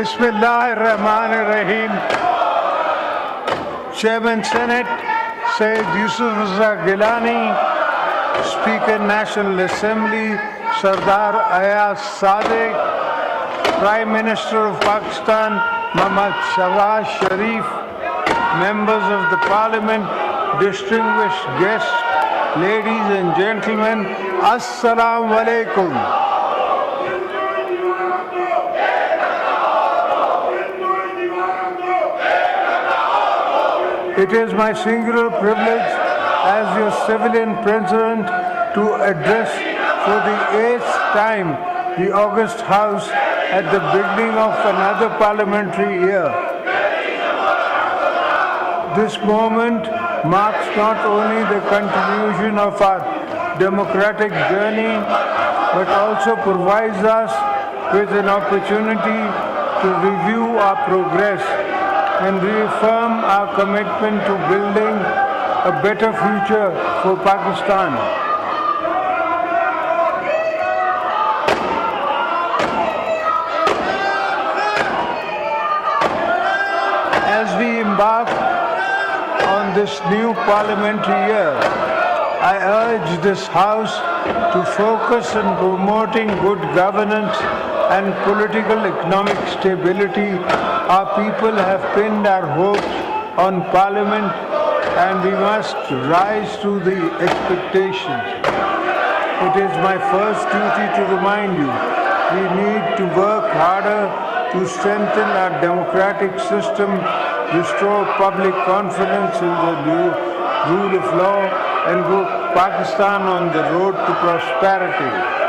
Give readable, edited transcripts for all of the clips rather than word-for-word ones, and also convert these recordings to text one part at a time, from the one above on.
Bismillah ar-Rahman ar-Rahim. Chairman Senate, Sayyid Yusuf Raza Gilani. Speaker National Assembly, Sardar Ayaz Sadre. Prime Minister of Pakistan, Muhammad Shahbaz Sharif. Members of the Parliament, distinguished guests, ladies and gentlemen, Assalamu alaikum. It is my singular privilege as your civilian president to address for the 8th time the August House at the beginning of another parliamentary year. This moment marks not only the continuation of our democratic journey, but also provides us with an opportunity to review our progress and reaffirm our commitment to building a better future for Pakistan. As we embark on this new parliamentary year, I urge this House to focus on promoting good governance and political economic stability. Our people have pinned our hopes on Parliament and we must rise to the expectations. It is my first duty to remind you, we need to work harder to strengthen our democratic system, restore public confidence in the rule of law, and put Pakistan on the road to prosperity.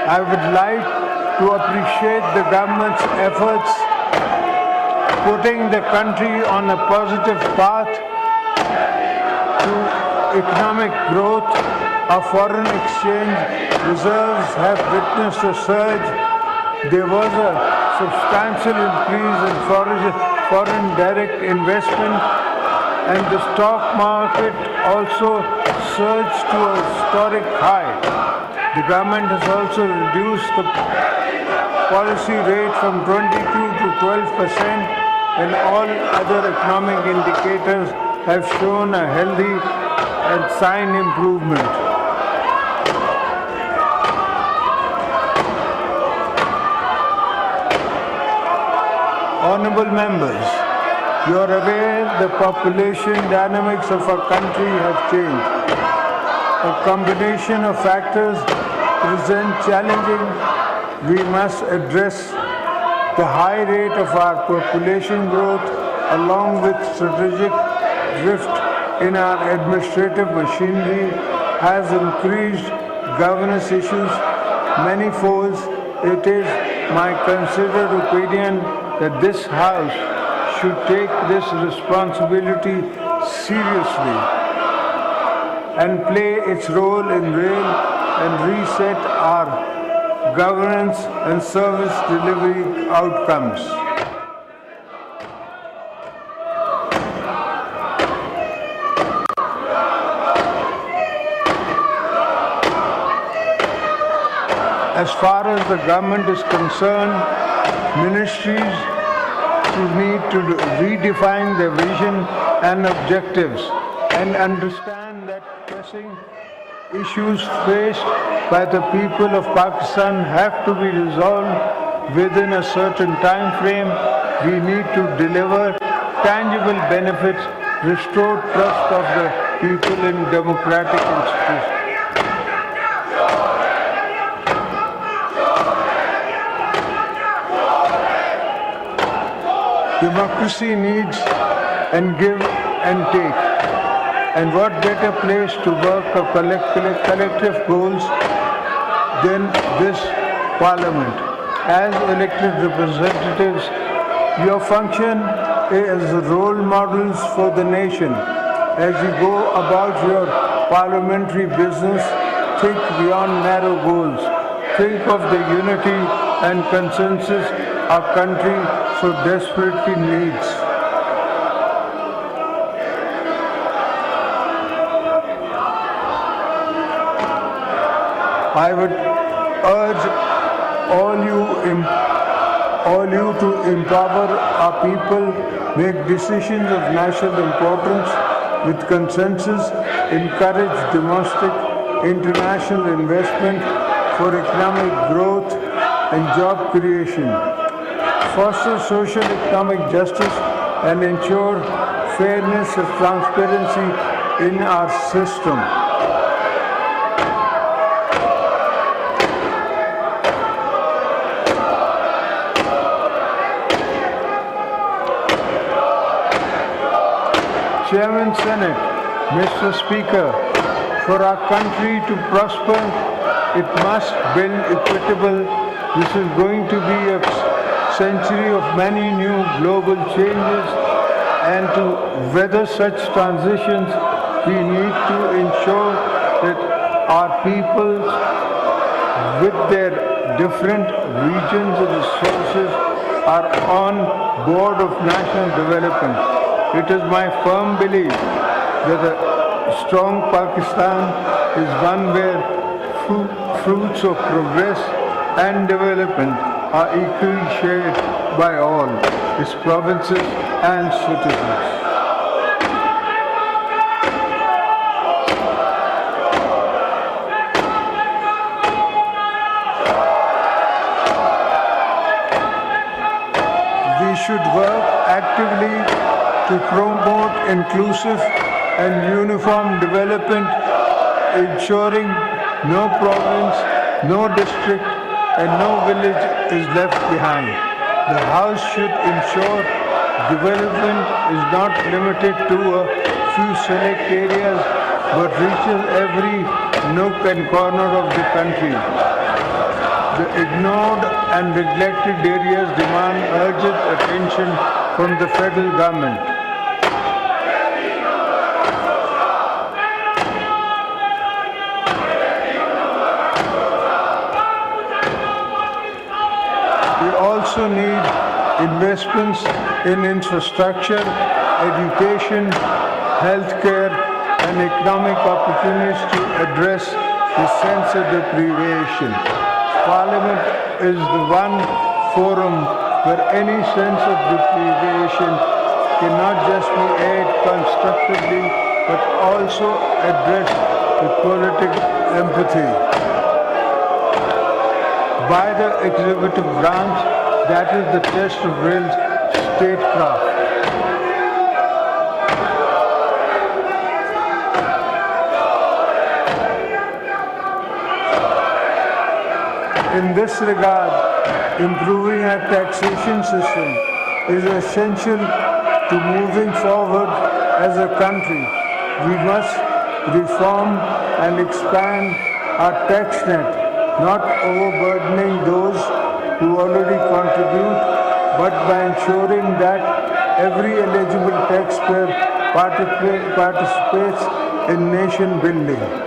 I would like to appreciate the government's efforts putting the country on a positive path to economic growth. Our foreign exchange reserves have witnessed a surge. There was a substantial increase in foreign direct investment, and the stock market also surged to a historic high. The government has also reduced the policy rate from 22 to 12%, and all other economic indicators have shown a healthy and sign improvement. Honorable members, you are aware the population dynamics of our country have changed. A combination of factors present challenging. We must address the high rate of our population growth along with strategic drift in our administrative machinery has increased governance issues manifold. It is my considered opinion that this House should take this responsibility seriously and play its role in rail and reset our governance and service delivery outcomes. As far as the government is concerned, ministries need to redefine their vision and objectives and understand that pressing issues faced by the people of Pakistan have to be resolved within a certain time frame. We need to deliver tangible benefits, restore trust of the people in democratic institutions. Democracy needs and give and take. And what better place to work for collective goals than this Parliament? As elected representatives, your function is role models for the nation. As you go about your parliamentary business, think beyond narrow goals. Think of the unity and consensus our country so desperately needs. I would urge all you to empower our people, make decisions of national importance with consensus, encourage domestic, international investment for economic growth and job creation, foster social economic justice and ensure fairness and transparency in our system. Chairman Senate, Mr. Speaker, for our country to prosper, it must build equitable. This is going to be a century of many new global changes, and to weather such transitions, we need to ensure that our peoples, with their different regions and resources, are on board of national development. It is my firm belief that a strong Pakistan is one where fruits of progress and development are equally shared by all its provinces and citizens. We should work actively to promote inclusive and uniform development, ensuring no province, no district, and no village is left behind. The House should ensure development is not limited to a few select areas, but reaches every nook and corner of the country. The ignored and neglected areas demand urgent attention from the federal government. We also need investments in infrastructure, education, healthcare, and economic opportunities to address the sense of deprivation. Parliament is the one forum where any sense of deprivation cannot just be aired constructively, but also addressed with political empathy. By the executive branch, that is the test of real statecraft. In this regard, improving our taxation system is essential to moving forward as a country. We must reform and expand our tax net, not overburdening those who already contribute, but by ensuring that every eligible taxpayer participates in nation building.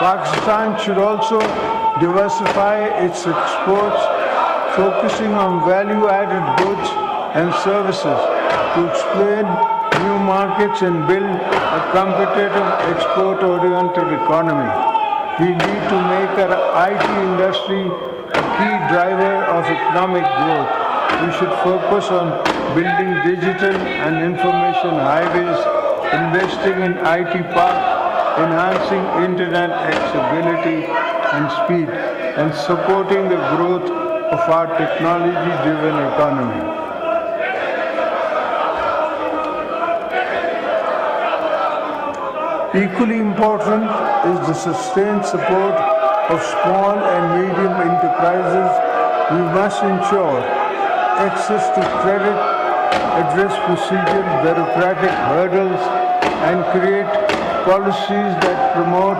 Pakistan should also diversify its exports, focusing on value-added goods and services to expand new markets and build a competitive export-oriented economy. We need to make our IT industry a key driver of economic growth. We should focus on building digital and information highways, investing in IT parks, enhancing internet accessibility and speed, and supporting the growth of our technology-driven economy. Equally important is the sustained support of small and medium enterprises. We must ensure access to credit, address procedural bureaucratic hurdles, and create policies that promote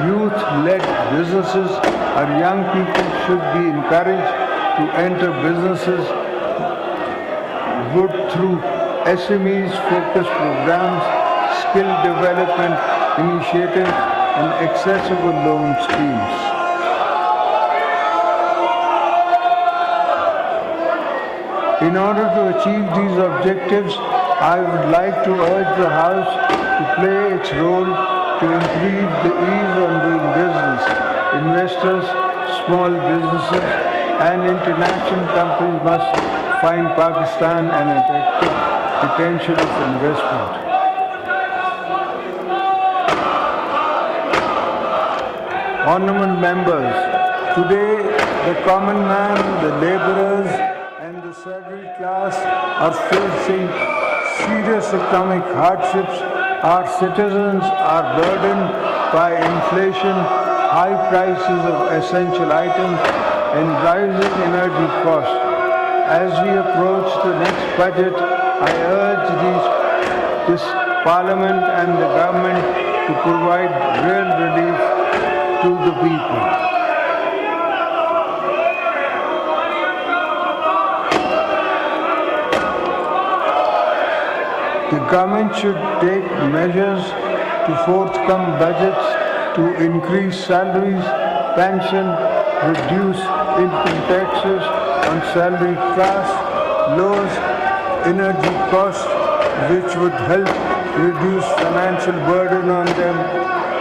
youth-led businesses. Our young people should be encouraged to enter businesses good through SMEs-focused programs, skill development initiatives, and accessible loan schemes. In order to achieve these objectives, I would like to urge the House to play its role to increase the ease on doing business. Investors, small businesses, and international companies must find Pakistan an attractive potential of investment. Honorable members, today the common man, the laborers, and the salaried class are facing serious economic hardships. Our citizens are burdened by inflation, high prices of essential items, and rising energy costs. As we approach the next budget, I urge this Parliament and the government to provide real relief to the people. The government should take measures to forthcome budgets to increase salaries, pension, reduce income taxes on salaried class, lower energy costs, which would help reduce financial burden on them.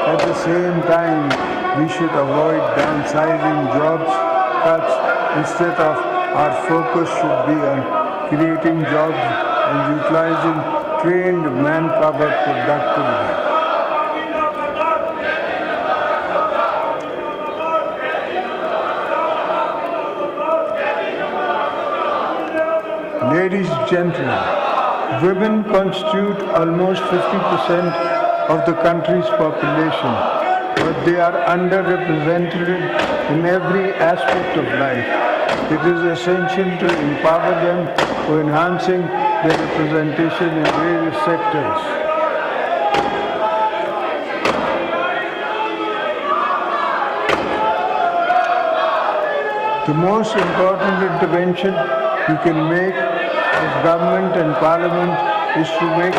At the same time, we should avoid downsizing jobs cuts. Instead of our focus should be on creating jobs and utilizing trained manpower productively. Ladies and gentlemen, women constitute almost 50% of the country's population, but they are underrepresented in every aspect of life. It is essential to empower them for enhancing their representation in various sectors. The most important intervention we can make as government and parliament is to make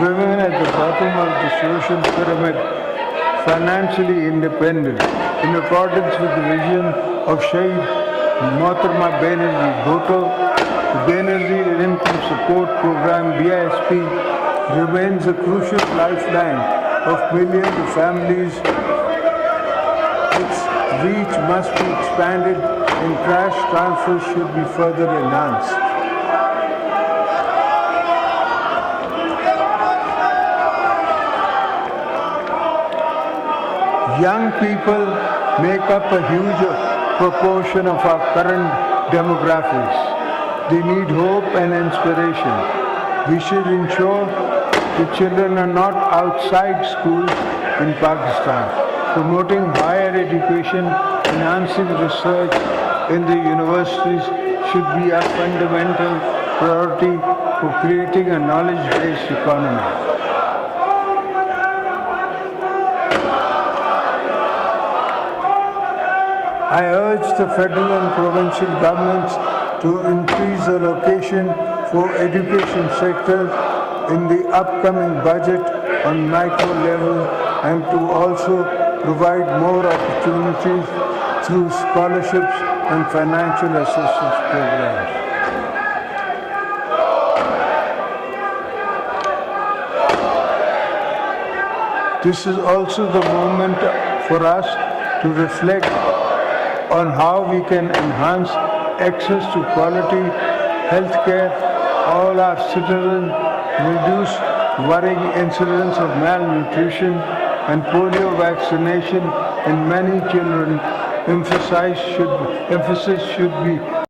women at the bottom of the social pyramid financially independent, in accordance with the vision of Shaheed Mohtarma Banerjee Bhutto. The Banerjee Income Support Program (BISP) remains a crucial lifeline of millions of families. Its reach must be expanded and cash transfers should be further enhanced. Young people make up a huge proportion of our current demographics. They need hope and inspiration. We should ensure the children are not outside schools in Pakistan. Promoting higher education, enhancing research in the universities should be a fundamental priority for creating a knowledge-based economy. I urge the federal and provincial governments to increase the allocation for education sector in the upcoming budget on micro level and to also provide more opportunities through scholarships and financial assistance programs. This is also the moment for us to reflect on how we can enhance access to quality health care all our citizens, reduce worrying incidents of malnutrition and polio vaccination in many children. Emphasis should be